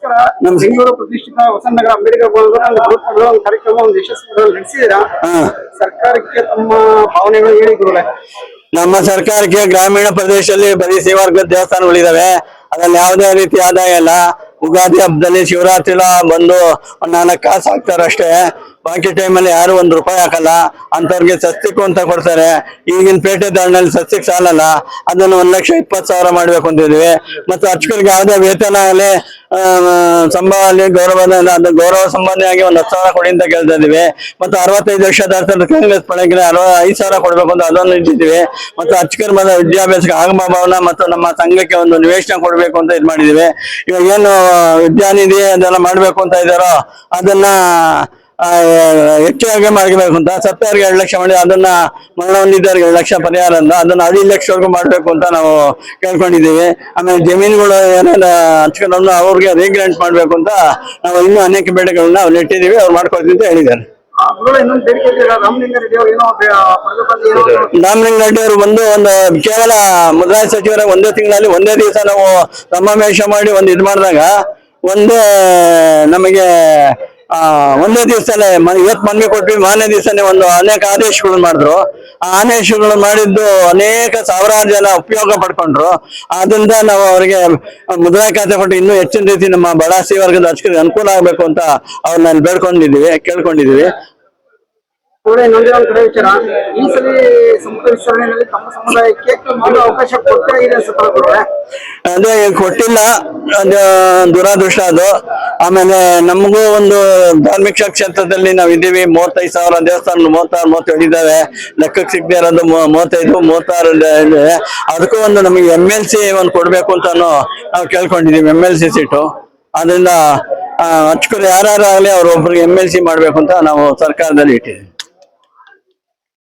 ನಮಸ್ಕಾರ. ಬೆಂಗಳೂರು ಪ್ರತಿಷ್ಠಿತ ಹೊಸನಗರ ಅಂಬೇಡ್ಕರ್ ಭವನದಲ್ಲಿ ಒಂದು ಕಾರ್ಯಕ್ರಮ ಒಂದು ಯಶಸ್ವಿ ನಡೆಸಿದ್ದೀರಾ. ಸರ್ಕಾರಕ್ಕೆ ತಮ್ಮ ಭಾವನೆಗಳು ಹೇಳಿ ಗುರುಗಳೇ. ನಮ್ಮ ಸರ್ಕಾರಕ್ಕೆ ಗ್ರಾಮೀಣ ಪ್ರದೇಶದಲ್ಲಿ ಬರೀ ಸೇವಾರ್ಗ ದೇವಸ್ಥಾನಗಳಿದಾವೆ. ಅದ್ರಲ್ಲಿ ಯಾವುದೇ ರೀತಿ ಆದಾಯ ಇಲ್ಲ. ಉಗಾದಿ ಹಬ್ಬದಲ್ಲಿ ಶಿವರಾತ್ರಿ ಬಂದು ಒಂದ್ 4 ಕಾಸು ಹಾಕ್ತಾರೆ ಅಷ್ಟೇ. ಬಾಕಿ ಟೈಮಲ್ಲಿ ಯಾರು ₹1 ಹಾಕಲ್ಲ. ಅಂತವ್ರಿಗೆ ಸಸ್ತಿಕು ಅಂತ ಕೊಡ್ತಾರೆ. ಈಗಿನ ಪೇಟೆ ದಾರಿನಲ್ಲಿ ಸಸ್ತಿಕ್ ಸಾಲಲ್ಲ. ಅದನ್ನು 1,20,000 ಮಾಡ್ಬೇಕು ಅಂತಿದ್ವಿ. ಮತ್ತು ಅರ್ಚಕರಿಗೆ ಯಾವುದೇ ವೇತನ ಆಗಲಿ ಸಂಬಳ ಆಗಲಿ ಅದು ಗೌರವ ಸಂಬಂಧಿಯಾಗಿ 10,000 ಕೊಡಿ ಅಂತ ಕೇಳ್ತಾ ಇದೀವಿ. ಮತ್ತು 65 ವರ್ಷ ಕಾಂಗ್ರೆಸ್ ಪಡೆಗೆ 5,000 ಕೊಡ್ಬೇಕು ಅಂತ ಅದನ್ನು ಇಟ್ಟಿದ್ದೀವಿ. ಮತ್ತು ಅರ್ಚಕರ ವಿದ್ಯಾಭ್ಯಾಸಕ್ಕೆ ಆಗಮ ಭವನ ಮತ್ತು ನಮ್ಮ ಸಂಘಕ್ಕೆ ಒಂದು ನಿವೇಶನ ಕೊಡ್ಬೇಕು ಅಂತ ಇದು ಮಾಡಿದೀವಿ. ಇವಾಗ ಏನು ವಿದ್ಯಾನಿಧಿ ಅದೆಲ್ಲ ಮಾಡ್ಬೇಕು ಅಂತ ಇದ್ದಾರೋ ಅದನ್ನ ಹೆಚ್ಚಾಗಿ ಮಾಡಬೇಕು ಅಂತ. ಸತ್ತವರಿಗೆ 2 ಲಕ್ಷ ಮಾಡಿ ಅದನ್ನ ಮರಣ ಹೊಂದಿದ್ದವರಿಗೆ 2 ಲಕ್ಷ ಪರಿಹಾರ ಅಂತ ಅದನ್ನ 15 ಲಕ್ಷವರೆಗೂ ಮಾಡ್ಬೇಕು ಅಂತ ನಾವು ಕೇಳ್ಕೊಂಡಿದ್ದೀವಿ. ಆಮೇಲೆ ಜಮೀನುಗಳು ಏನೇನು ಹಂಚ್ಕೊಂಡು ಅವ್ರಿಗೆ ರೀಗ್ರಾಂಟ್ ಮಾಡ್ಬೇಕು ಅಂತ ನಾವು ಇನ್ನೂ ಅನೇಕ ಬೇಡಿಕೆಗಳನ್ನ ಅವ್ರು ಇಟ್ಟಿದ್ದೀವಿ. ಅವ್ರು ಮಾಡ್ಕೊಳ್ತೀವಿ ಅಂತ ಹೇಳಿದ್ದಾರೆ. ರಾಮಲಿಂಗಾರೆಡ್ಡಿ ಅವರು ಬಂದು ಕೇವಲ ಮುದ್ರಾಯ ಸಚಿವರ ಒಂದೇ ತಿಂಗಳಲ್ಲಿ ಒಂದೇ ದಿವಸ ನಾವು ಸಮಾವೇಶ ಮಾಡಿ ಇದು ಮಾಡಿದಾಗ ನಮಗೆ ಒಂದೇ ದಿವಸದಲ್ಲೇ ಇವತ್ತು ಮನವಿ ಕೊಟ್ವಿ. ಮಾರನೇ ದಿವಸನೇ ಅನೇಕ ಆದೇಶಗಳು ಮಾಡಿದ್ರು. ಆ ಆದೇಶಗಳು ಮಾಡಿದ್ದು ಅನೇಕ ಸಾವಿರಾರು ಜನ ಉಪಯೋಗ ಪಡ್ಕೊಂಡ್ರು. ಆದ್ರಿಂದ ನಾವು ಅವರಿಗೆ ಮುದ್ರಾ ಖಾತೆ ಕೊಟ್ಟು ಇನ್ನೂ ಹೆಚ್ಚಿನ ರೀತಿ ನಮ್ಮ ಬಡ ಸಿ ವರ್ಗದ ಅರ್ಚಕರಿಗೆ ಅನುಕೂಲ ಆಗ್ಬೇಕು ಅಂತ ಅವ್ರನ್ನ ಕೇಳ್ಕೊಂಡಿದೀವಿ. ಇನ್ನೊಂದೇ ಒಂದು ಕಡೆ ವಿಚಾರ, ಈ ಸಲ ಸಂಪುಟ ವಿಸ್ತರಣೆಯಲ್ಲಿ ತಮ್ಮ ಸಮುದಾಯಕ್ಕೆ ಅವಕಾಶ ಕೊಟ್ಟಿದೆ ಅನ್ಸುತ್ತೆ. ಅದೇ ಕೊಟ್ಟಿಲ್ಲ, ಅದು ದುರಾದೃಷ್ಟ ಅದು. ಆಮೇಲೆ ನಮಗೂ ಒಂದು ಧಾರ್ಮಿಕ ಕ್ಷೇತ್ರದಲ್ಲಿ ನಾವು ಇದ್ದೀವಿ. 35,000 ದೇವಸ್ಥಾನ 36 ಇದ್ದಾವೆ. ಲೆಕ್ಕಕ್ಕೆ ಸಿಗದೆ ಇರೋದು 35 36 ಇದೆ. ಅದಕ್ಕೂ ನಮಗೆ MLC ಕೊಡ್ಬೇಕು ಅಂತ ನಾವು ಕೇಳ್ಕೊಂಡಿದೀವಿ. MLC seat. ಅದರಿಂದ ಅರ್ಚಕರು ಯಾರಾಗಲಿ ಅವ್ರೊಬ್ರಿಗೆ MLC ಮಾಡ್ಬೇಕು ಅಂತ ನಾವು ಸರ್ಕಾರದಲ್ಲಿ ಇಟ್ಟಿದ್ದೀವಿ.